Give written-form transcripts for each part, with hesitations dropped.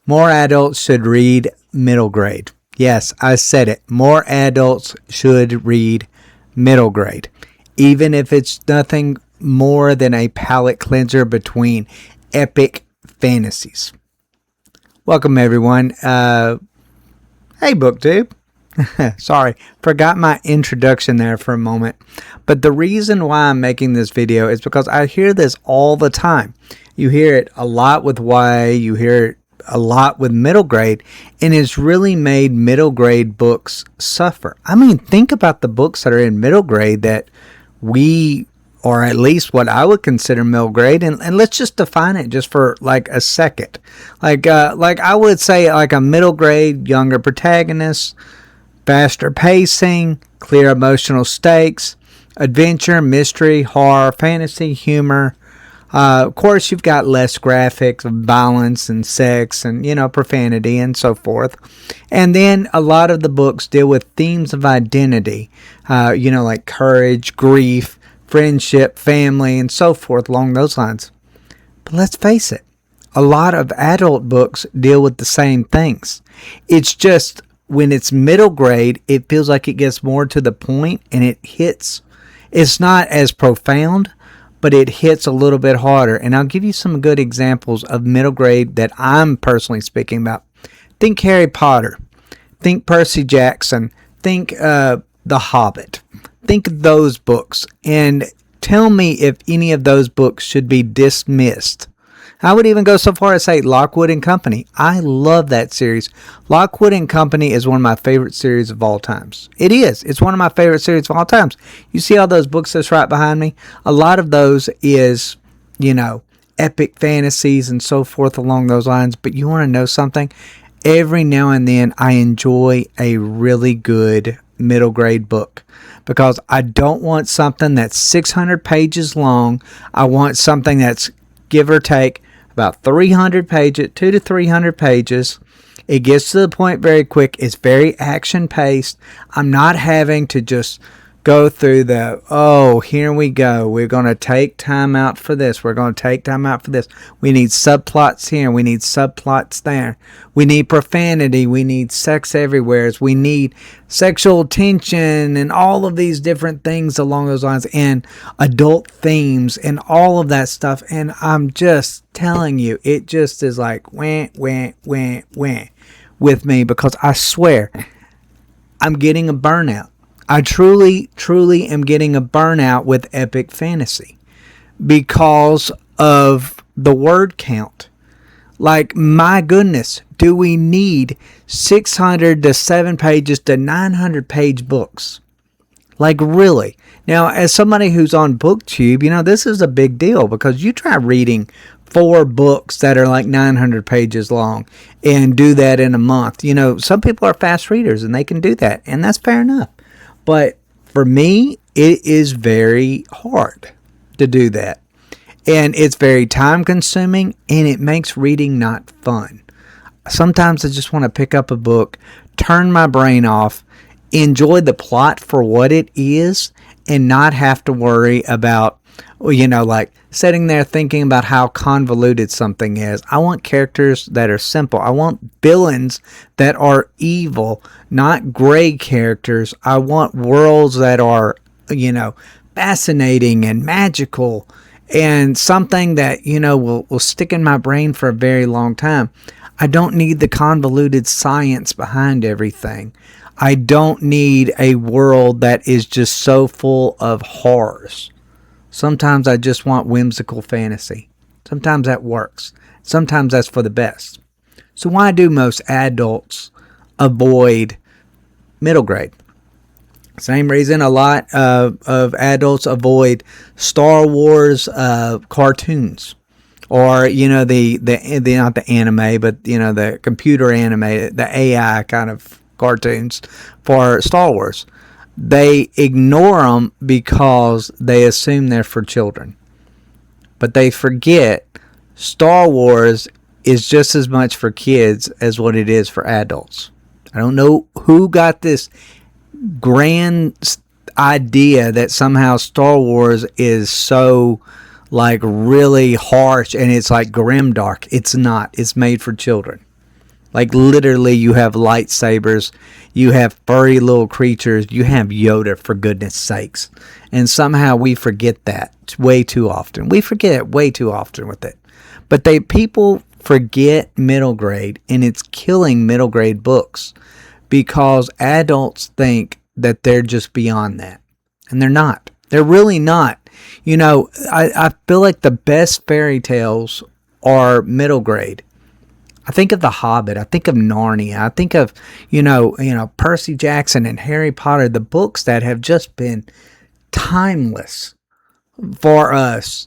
More adults should read middle grade. Yes, I said it. More adults should read middle grade. Even if it's nothing more than a palate cleanser between epic fantasies. Welcome, everyone. Hey, BookTube. Sorry, forgot my introduction there for a moment. But the reason why I'm making this video is because I hear this all the time. You hear it a lot with YA, you hear it a lot with middle grade, and it's really made middle grade books suffer. I mean, think about the books that are in middle grade that we, or at least what I would consider middle grade, and let's just define it just for like a second. Like I would say like a middle grade younger protagonist, faster pacing, clear emotional stakes, adventure, mystery, horror, fantasy, humor. Of course, you've got less graphics, violence, and sex, and, profanity, and so forth. And then a lot of the books deal with themes of identity, like courage, grief, friendship, family, and so forth along those lines. But let's face it, a lot of adult books deal with the same things. It's just when it's middle grade, it feels like it gets more to the point and it hits. It's not as profound, but it hits a little bit harder. And I'll give you some good examples of middle grade that I'm personally speaking about. Think Harry Potter. Think Percy Jackson. Think The Hobbit. Think those books. And tell me if any of those books should be dismissed. I would even go so far as say Lockwood Company. I love that series. Lockwood Company is one of my favorite series of all times. It is. It's one of my favorite series of all times. You see all those books that's right behind me? A lot of those is, epic fantasies and so forth along those lines. But you want to know something? Every now and then I enjoy a really good middle grade book because I don't want something that's 600 pages long. I want something that's give or take about 300 pages, 200 to 300 pages. It gets to the point very quick. It's very action paced. I'm not having to just go through here we go. We're going to take time out for this. We're going to take time out for this. We need subplots here. We need subplots there. We need profanity. We need sex everywhere. We need sexual tension and all of these different things along those lines and adult themes and all of that stuff. And I'm just telling you, it just is like wah, wah, wah, wah with me because I swear I'm getting a burnout. I truly, truly am getting a burnout with epic fantasy because of the word count. Like, my goodness, do we need 600 to 7 pages to 900 page books? Like, really? Now, as somebody who's on BookTube, this is a big deal because you try reading 4 books that are like 900 pages long and do that in a month. Some people are fast readers and they can do that, and that's fair enough. But for me, it is very hard to do that. And it's very time consuming and it makes reading not fun. Sometimes I just want to pick up a book, turn my brain off, enjoy the plot for what it is, and not have to worry about, like sitting there thinking about how convoluted something is. I want characters that are simple. I want villains that are evil, not gray characters. I want worlds that are, fascinating and magical and something that, will stick in my brain for a very long time. I don't need the convoluted science behind everything. I don't need a world that is just so full of horrors. Sometimes I just want whimsical fantasy. Sometimes that works. Sometimes that's for the best. So why do most adults avoid middle grade? Same reason a lot of adults avoid Star Wars cartoons. Or, the not the anime, but, the computer anime, the AI kind of cartoons for Star Wars. They ignore them because they assume they're for children. But they forget Star Wars is just as much for kids as what it is for adults. I don't know who got this grand idea that somehow Star Wars is so like really harsh and it's like grimdark. It's not. It's made for children. Like literally you have lightsabers, you have furry little creatures, you have Yoda, for goodness sakes. And somehow we forget that way too often. We forget it way too often with it. But people forget middle grade, and it's killing middle grade books because adults think that they're just beyond that. And they're not. They're really not. You know, I feel like the best fairy tales are middle grade. I think of The Hobbit. I think of Narnia. I think of, Percy Jackson and Harry Potter, the books that have just been timeless for us.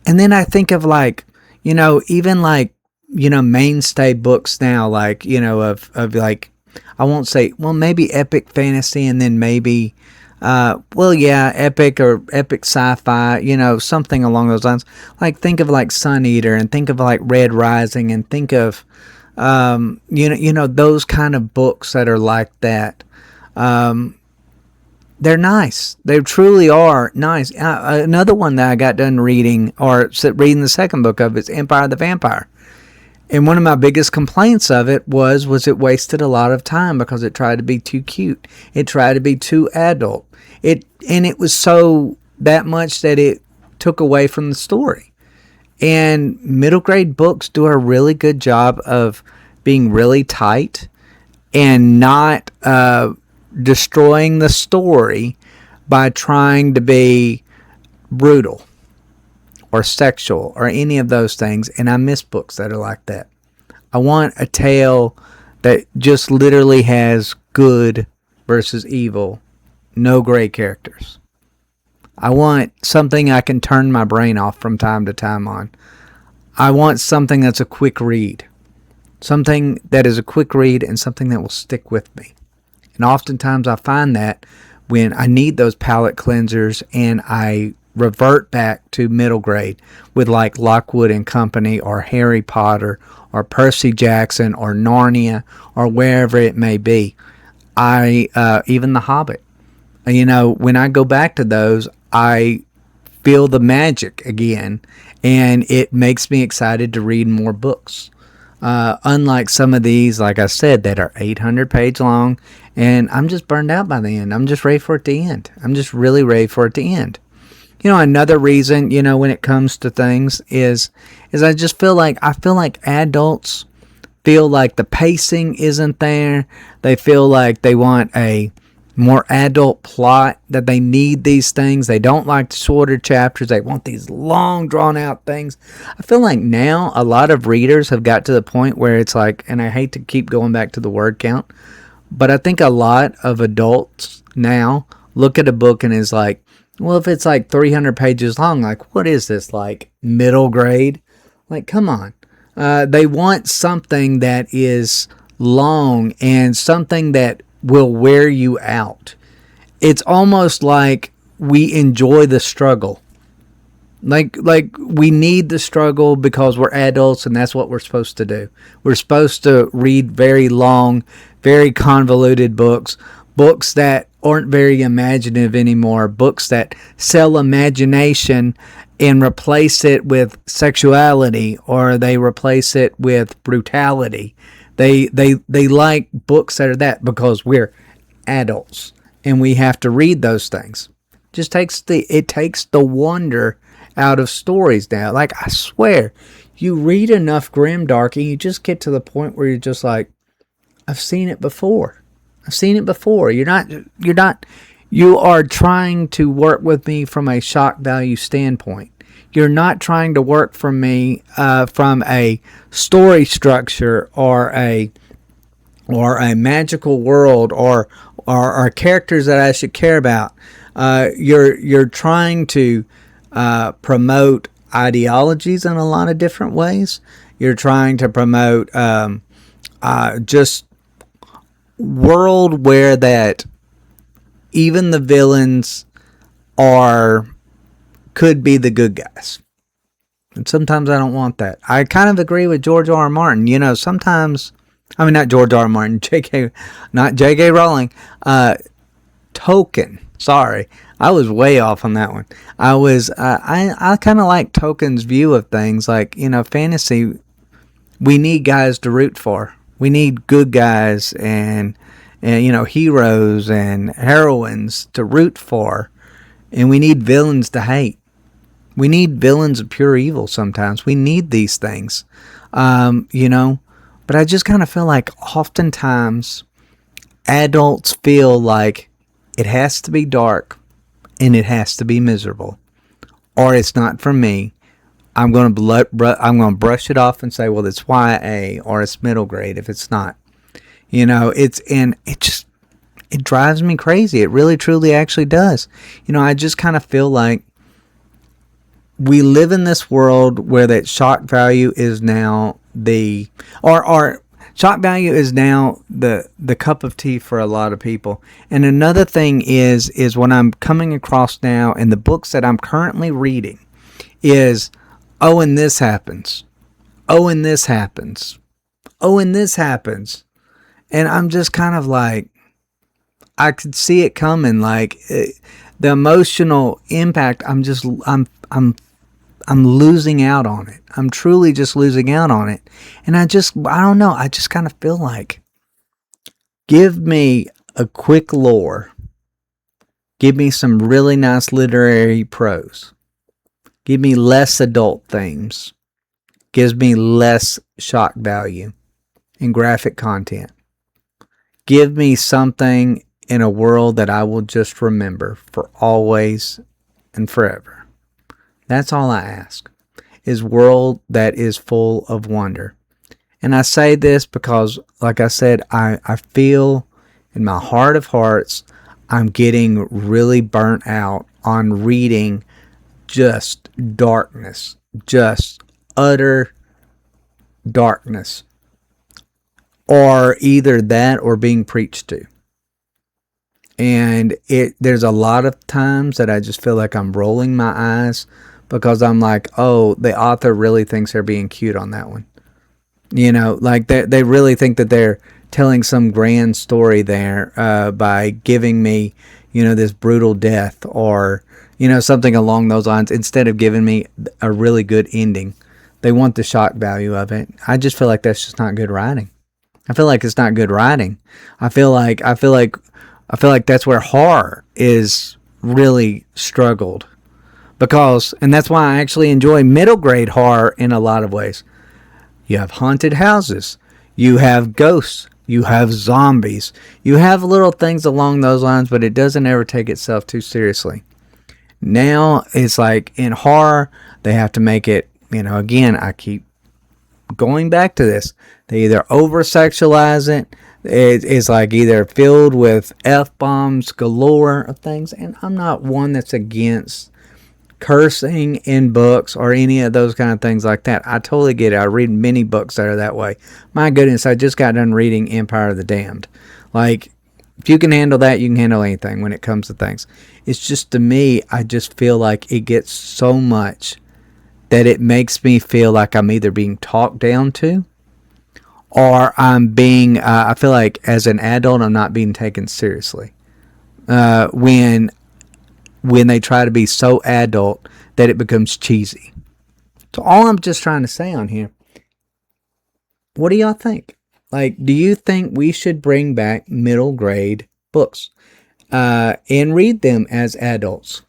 And then I think of mainstay books now, of I won't say, well, maybe epic fantasy, and then maybe, epic or epic sci-fi, something along those lines. Like, think of Sun Eater, and think of Red Rising, and think of, those kind of books that are like that. They're nice. They truly are nice. Another one that I got done reading, or reading the second book of, is Empire the Vampire. And one of my biggest complaints of it was it wasted a lot of time because it tried to be too cute. It tried to be too adult. It was so that much that it took away from the story. And middle grade books do a really good job of being really tight and not destroying the story by trying to be brutal or sexual or any of those things. And I miss books that are like that. I want a tale that just literally has good versus evil, no gray characters. I want something I can turn my brain off from time to time on. I want something that's a quick read. Something that is a quick read and something that will stick with me. And oftentimes I find that when I need those palate cleansers and I revert back to middle grade with Lockwood Company or Harry Potter or Percy Jackson or Narnia or wherever it may be. Even The Hobbit. When I go back to those, I feel the magic again, and it makes me excited to read more books. Unlike some of these, like I said, that are 800 page long, and I'm just burned out by the end. I'm just ready for it to end. I'm just really ready for it to end. Another reason, when it comes to things is I just feel like adults feel like the pacing isn't there. They feel like they want a more adult plot, that they need these things. They don't like the shorter chapters. They want these long, drawn-out things. I feel like now a lot of readers have got to the point where it's like, and I hate to keep going back to the word count, but I think a lot of adults now look at a book and is like, well, if it's 300 pages long, what is this, middle grade? Come on. They want something that is long and something that will wear you out. It's almost like we enjoy the struggle. Like we need the struggle because we're adults and that's what we're supposed to do. We're supposed to read very long, very convoluted books that aren't very imaginative anymore, books that sell imagination and replace it with sexuality, or they replace it with brutality. They like books that are that because we're adults and we have to read those things. It takes the wonder out of stories now. I swear, you read enough grimdark and you just get to the point where you're just like, I've seen it before. You are trying to work with me from a shock value standpoint. You're not trying to work for me from a story structure or a magical world or characters that I should care about. You're trying to promote ideologies in a lot of different ways. You're trying to promote just world where that even the villains could be the good guys. And sometimes I don't want that. I kind of agree with George R. R. Martin. Sometimes, not George R. R. Martin, not J.K. Rowling, Tolkien. Sorry, I was way off on that one. I kind of like Tolkien's view of things. Fantasy, we need guys to root for. We need good guys and heroes and heroines to root for, and we need villains to hate. We need villains of pure evil sometimes. We need these things, But I just kind of feel like oftentimes adults feel like it has to be dark and it has to be miserable, or it's not for me. I'm going to brush it off and say, well, it's YA or it's middle grade if it's not. It drives me crazy. It really, truly, actually does. I just kind of feel like we live in this world where that shock value is now shock value is now the cup of tea for a lot of people. And another thing is what I'm coming across now in the books that I'm currently reading is, oh, and this happens. Oh, and this happens. Oh, and this happens. And I'm just kind of like, I could see it coming. Like the emotional impact, I'm losing out on it. I'm truly just losing out on it. And I don't know. I just kind of feel like, give me a quick lore. Give me some really nice literary prose. Give me less adult themes. Gives me less shock value and graphic content. Give me something in a world that I will just remember for always and forever. That's all I ask, is world that is full of wonder. And I say this because, like I said, I feel in my heart of hearts, I'm getting really burnt out on reading just darkness, just utter darkness, or either that or being preached to. And there's a lot of times that I just feel like I'm rolling my eyes because I'm like, oh, the author really thinks they're being cute on that one. Like they really think that they're telling some grand story there by giving me, this brutal death or, something along those lines instead of giving me a really good ending. They want the shock value of it. I just feel like that's just not good writing. I feel like it's not good writing. I feel like that's where horror is really struggled. And that's why I actually enjoy middle grade horror in a lot of ways. You have haunted houses. You have ghosts. You have zombies. You have little things along those lines, but it doesn't ever take itself too seriously. Now, it's like in horror, they have to make it, again, I keep going back to this. They either over-sexualize it. It's like either filled with F-bombs galore of things. And I'm not one that's against cursing in books or any of those kind of things like that. I totally get it. I read many books that are that way. My goodness, I just got done reading Empire of the Damned. Like, if you can handle that, you can handle anything when it comes to things. It's just, to me, I just feel like it gets so much that it makes me feel like I'm either being talked down to or I'm being, I feel like as an adult, I'm not being taken seriously. When they try to be so adult that it becomes cheesy. So all I'm just trying to say on here, what do y'all think? Like, do you think we should bring back middle grade books and read them as adults?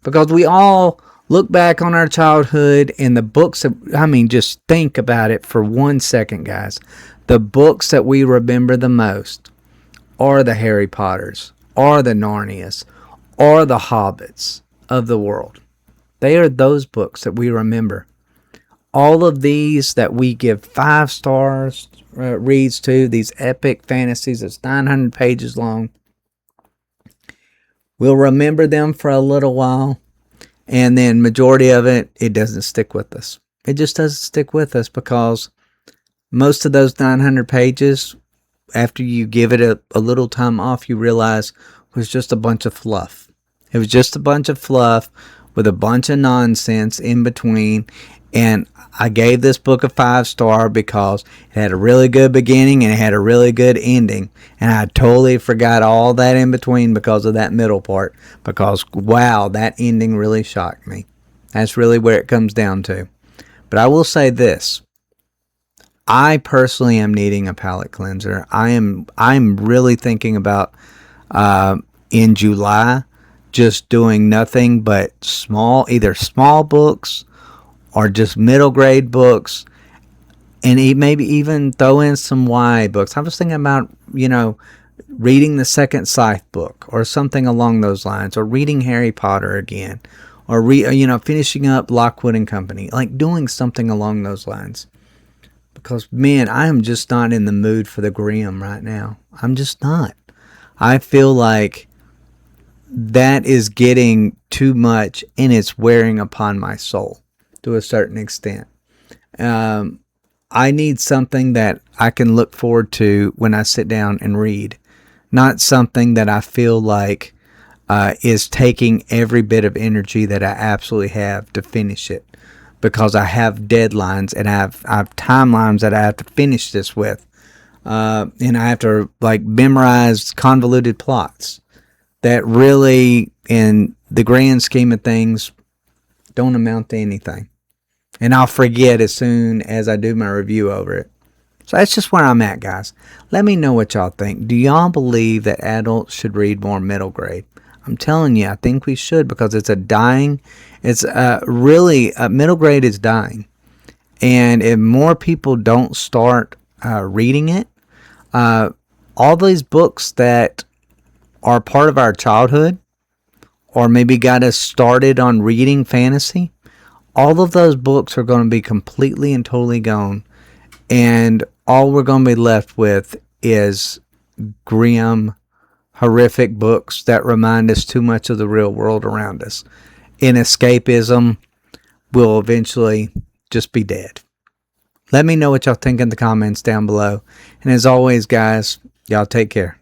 Because we all look back on our childhood and the books that, just think about it for 1 second, guys. The books that we remember the most are the Harry Potters, or the Narnias, or the Hobbits of the world. They are those books that we remember. All of these that we give 5 stars reads to, these epic fantasies that's 900 pages long, we'll remember them for a little while, and then majority of it doesn't stick with us. It just doesn't stick with us because most of those 900 pages, after you give it a little time off, you realize was just a bunch of fluff. It was just a bunch of fluff with a bunch of nonsense in between. And I gave this book a 5-star because it had a really good beginning and it had a really good ending. And I totally forgot all that in between because of that middle part. Because, wow, that ending really shocked me. That's really where it comes down to. But I will say this. I personally am needing a palate cleanser. I'm really thinking about in July just doing nothing but either small books or just middle grade books, and maybe even throw in some YA books. I was thinking about, reading the second Scythe book or something along those lines, or reading Harry Potter again, or finishing up Lockwood and Company, like doing something along those lines. Because, man, I am just not in the mood for the Grimm right now. I'm just not. I feel like that is getting too much, and it's wearing upon my soul to a certain extent. I need something that I can look forward to when I sit down and read, not something that I feel like is taking every bit of energy that I absolutely have to finish it, because I have deadlines and I have timelines that I have to finish this with, and I have to memorize convoluted plots that really, in the grand scheme of things, don't amount to anything. And I'll forget as soon as I do my review over it. So that's just where I'm at, guys. Let me know what y'all think. Do y'all believe that adults should read more middle grade? I'm telling you, I think we should, because it's really, middle grade is dying. And if more people don't start reading it, all these books that are part of our childhood, or maybe got us started on reading fantasy, all of those books are going to be completely and totally gone. And all we're going to be left with is grim, horrific books that remind us too much of the real world around us. And escapism will eventually just be dead. Let me know what y'all think in the comments down below. And as always, guys, y'all take care.